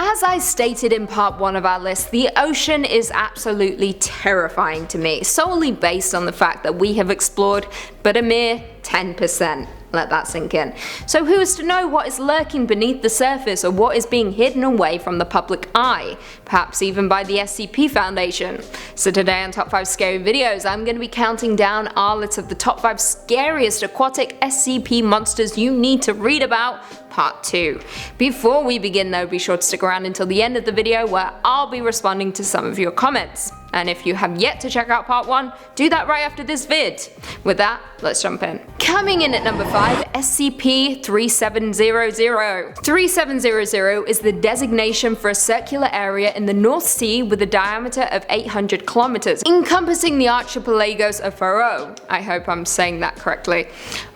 As I stated in part 1 of our list, the ocean is absolutely terrifying to me, solely based on the fact that we have explored but a mere 10%. Let that sink in. So who is to know what is lurking beneath the surface or what is being hidden away from the public eye, perhaps even by the SCP Foundation? So today on Top 5 Scary Videos, I'm going to be counting down our list of the top 5 scariest aquatic SCP monsters you need to read about, part 2. Before we begin though, be sure to stick around until the end of the video where I'll be responding to some of your comments. And if you have yet to check out part 1, do that right after this vid. With that, let's jump in. Coming in at number 5, SCP-3700. 3700 is the designation for a circular area in the North Sea with a diameter of 800 kilometers, encompassing the archipelagos of Faroe. I hope I'm saying that correctly.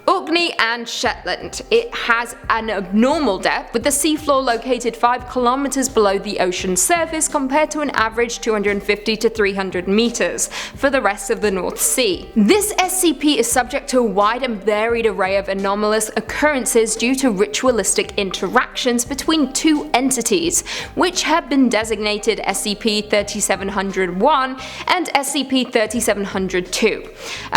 Orkney and Shetland. It has an abnormal depth, with the seafloor located 5 kilometers below the ocean surface compared to an average 250 to 300 meters for the rest of the North Sea. This SCP is subject to a wide and varied array of anomalous occurrences due to ritualistic interactions between two entities, which have been designated SCP-3701 and SCP-3702.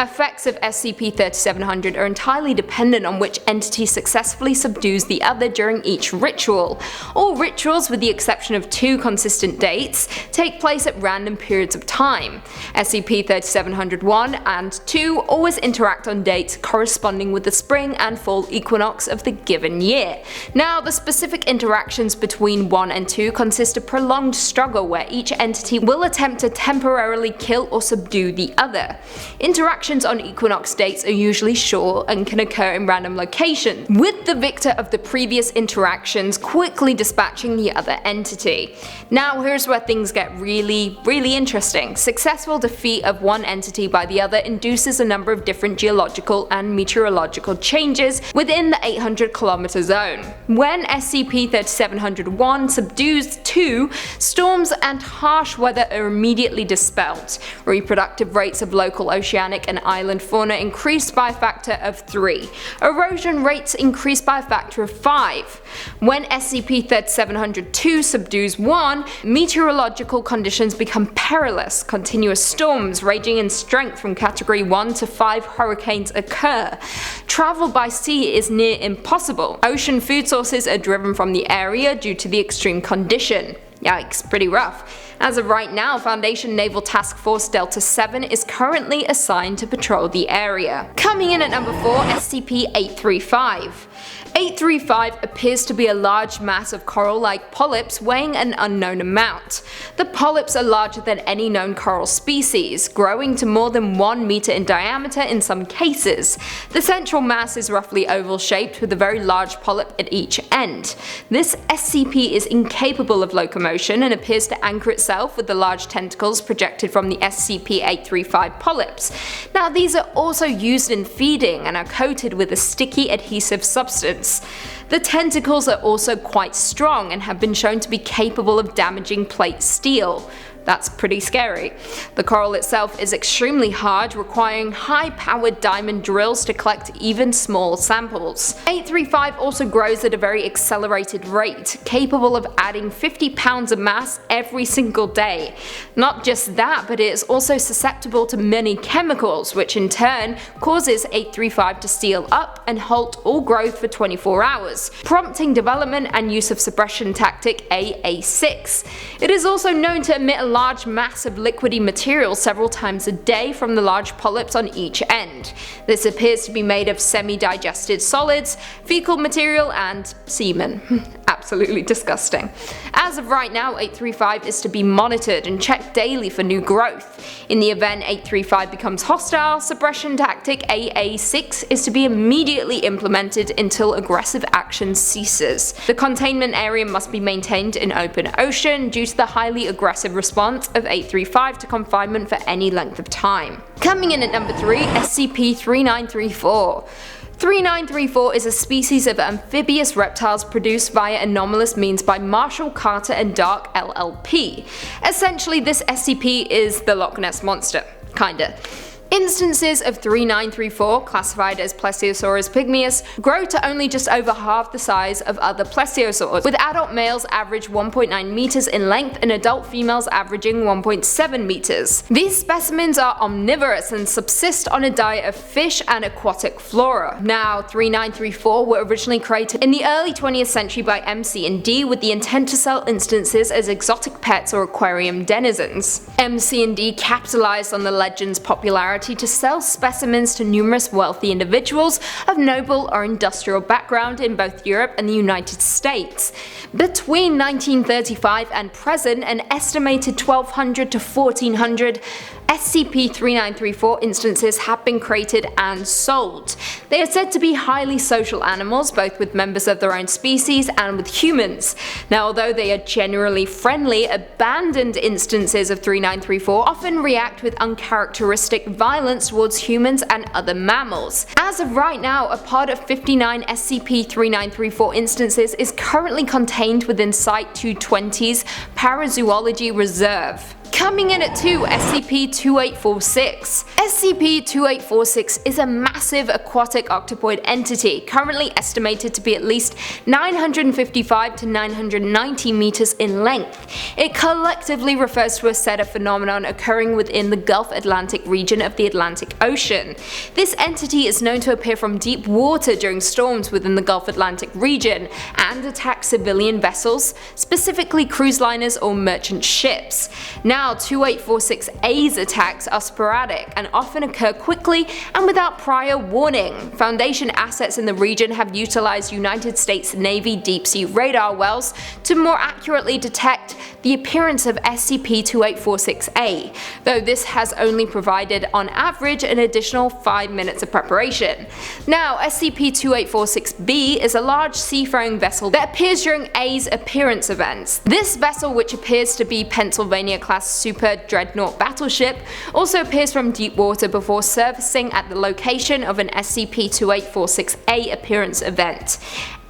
Effects of SCP-3700 are entirely dependent on which entity successfully subdues the other during each ritual. All rituals, with the exception of 2 consistent dates, take place at random periods of time. SCP-3701 and 2 always interact on dates corresponding with the spring and fall equinox of the given year. Now, the specific interactions between 1 and 2 consist of prolonged struggle where each entity will attempt to temporarily kill or subdue the other. Interactions on equinox dates are usually short and can occur in random locations, with the victor of the previous interactions quickly dispatching the other entity. Now here's where things get really interesting. Successful defeat of one entity by the other induces a number of different geological and meteorological changes within the 800 kilometer zone. When SCP-3701 subdues 2, storms and harsh weather are immediately dispelled. Reproductive rates of local oceanic and island fauna increased by a factor of 3. Erosion rates increase by a factor of 5. When SCP-3702 subdues 1, meteorological conditions become perilous. Continuous storms ranging in strength from category 1 to 5 hurricanes occur. Travel by sea is near impossible. Ocean food sources are driven from the area due to the extreme condition. Yikes, pretty rough. As of right now, Foundation Naval Task Force Delta 7 is currently assigned to patrol the area. Coming in at number 4, SCP-835. 835 appears to be a large mass of coral-like polyps weighing an unknown amount. The polyps are larger than any known coral species, growing to more than 1 meter in diameter in some cases. The central mass is roughly oval-shaped with a very large polyp at each end. This SCP is incapable of locomotion and appears to anchor itself with the large tentacles projected from the SCP-835 polyps. Now, these are also used in feeding and are coated with a sticky adhesive substance. The tentacles are also quite strong and have been shown to be capable of damaging plate steel. That's pretty scary. The coral itself is extremely hard, requiring high-powered diamond drills to collect even small samples. 835 also grows at a very accelerated rate, capable of adding 50 pounds of mass every single day. Not just that, but it is also susceptible to many chemicals, which in turn causes 835 to seal up and halt all growth for 24 hours, prompting development and use of suppression tactic AA6. It is also known to emit a large mass of liquidy material several times a day from the large polyps on each end. This appears to be made of semi-digested solids, fecal material, and semen. Absolutely disgusting. As of right now, 835 is to be monitored and checked daily for new growth. In the event 835 becomes hostile, suppression tactic AA6 is to be immediately implemented until aggressive action ceases. The containment area must be maintained in open ocean due to the highly aggressive response of 835 to confinement for any length of time. Coming in at number 3, SCP-3934. 3934 is a species of amphibious reptiles produced via anomalous means by Marshall, Carter and Dark LLP. Essentially, this SCP is the Loch Ness Monster. Kinda. Instances of 3934, classified as Plesiosaurus pygmaeus, grow to only just over half the size of other plesiosaurs, with adult males average 1.9 meters in length and adult females averaging 1.7 meters. These specimens are omnivorous and subsist on a diet of fish and aquatic flora. Now, 3934 were originally created in the early 20th century by MC&D with the intent to sell instances as exotic pets or aquarium denizens. MC&D capitalized on the legend's popularity to sell specimens to numerous wealthy individuals of noble or industrial background in both Europe and the United States. Between 1935 and present, an estimated 1200 to 1400 SCP-3934 instances have been created and sold. They are said to be highly social animals, both with members of their own species and with humans. Now, although they are generally friendly, abandoned instances of 3934 often react with uncharacteristic violence towards humans and other mammals. As of right now, a pod of 59 SCP-3934 instances is currently contained within Site-220's Parazoology Reserve. Coming in at 2, SCP-2846. SCP-2846 is a massive aquatic octopoid entity, currently estimated to be at least 955 to 990 meters in length. It collectively refers to a set of phenomenon occurring within the Gulf Atlantic region of the Atlantic Ocean. This entity is known to appear from deep water during storms within the Gulf Atlantic region and attack civilian vessels, specifically cruise liners or merchant ships. Now, 2846A's attacks are sporadic and often occur quickly and without prior warning. Foundation assets in the region have utilized United States Navy deep-sea radar wells to more accurately detect the appearance of SCP-2846A, though this has only provided on average an additional 5 minutes of preparation. Now, SCP-2846B is a large seafaring vessel that appears during A's appearance events. This vessel, which appears to be Pennsylvania-class super dreadnought battleship, also appears from deep water before surfacing at the location of an SCP-2846A appearance event.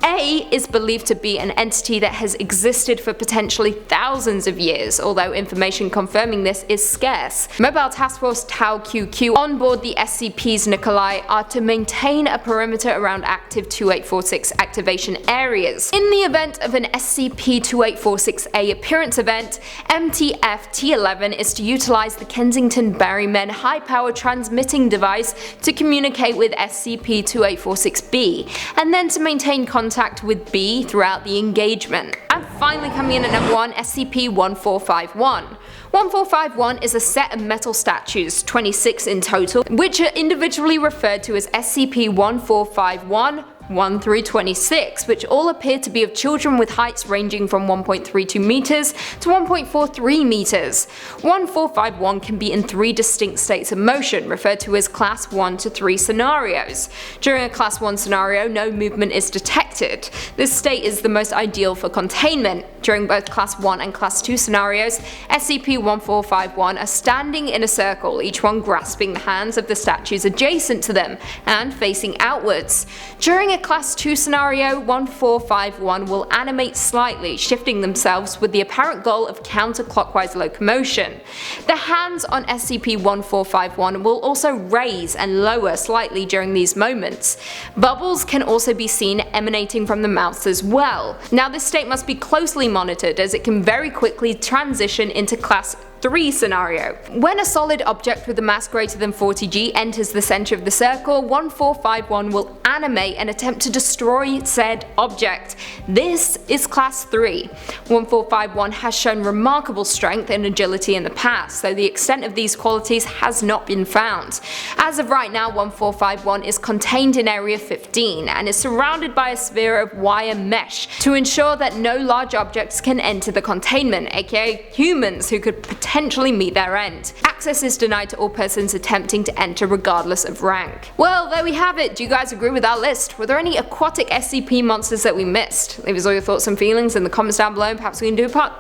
A is believed to be an entity that has existed for potentially thousands of years, although information confirming this is scarce. Mobile Task Force Tau QQ on board the SCP's Nikolai are to maintain a perimeter around active 2846 activation areas. In the event of an SCP-2846A appearance event, MTF-T11 is to utilize the Kensington Barrymen high-power transmitting device to communicate with SCP-2846B, and then to maintain contact with B throughout the engagement. And finally, coming in at number 1, SCP-1451. 1451 is a set of metal statues, 26 in total, which are individually referred to as SCP-1451 1 through 26, which all appear to be of children with heights ranging from 1.32 meters to 1.43 meters. 1451 can be in 3 distinct states of motion, referred to as Class 1 to 3 scenarios. During a Class 1 scenario, no movement is detected. This state is the most ideal for containment. During both Class 1 and Class 2 scenarios, SCP-1451 are standing in a circle, each one grasping the hands of the statues adjacent to them and facing outwards. During a Class 2 scenario, 1451 will animate slightly, shifting themselves with the apparent goal of counterclockwise locomotion. The hands on SCP-1451 will also raise and lower slightly during these moments. Bubbles can also be seen emanating from the mouths as well. Now, this state must be closely monitored as it can very quickly transition into Class 3 scenario. When a solid object with a mass greater than 40 g enters the center of the circle, 1451 will animate and attempt to destroy said object. This is Class 3. 1451 has shown remarkable strength and agility in the past, though the extent of these qualities has not been found. As of right now, 1451 is contained in Area 15 and is surrounded by a sphere of wire mesh to ensure that no large objects can enter the containment, aka humans who could potentially meet their end. Access is denied to all persons attempting to enter regardless of rank. Well, there we have it. Do you guys agree with our list? Were there any aquatic SCP monsters that we missed? Leave us all your thoughts and feelings in the comments down below and perhaps we can do part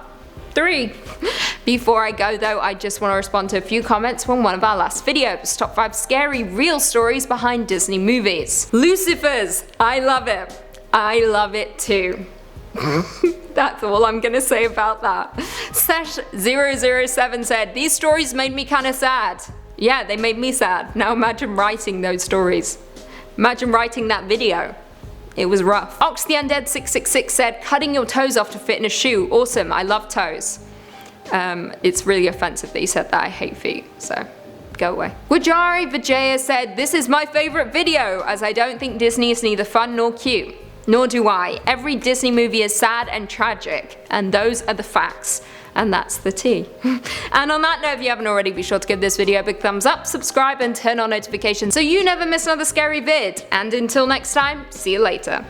3. Before I go though, I just want to respond to a few comments from one of our last videos. Top 5 scary real stories behind Disney movies. Lucifers! I love it. I love it too. That's all I'm gonna say about that. Sesh007 said, these stories made me kinda sad. Yeah, they made me sad. Now imagine writing those stories. Imagine writing that video. It was rough. Ox the Undead 666 said, cutting your toes off to fit in a shoe. Awesome, I love toes. It's really offensive that you said that. I hate feet, so go away. Wajari Vijaya said, this is my favourite video, as I don't think Disney is neither fun nor cute. Nor do I. Every Disney movie is sad and tragic, and those are the facts. And that's the tea. And on that note, if you haven't already, be sure to give this video a big thumbs up, subscribe, and turn on notifications so you never miss another scary vid. And until next time, see you later.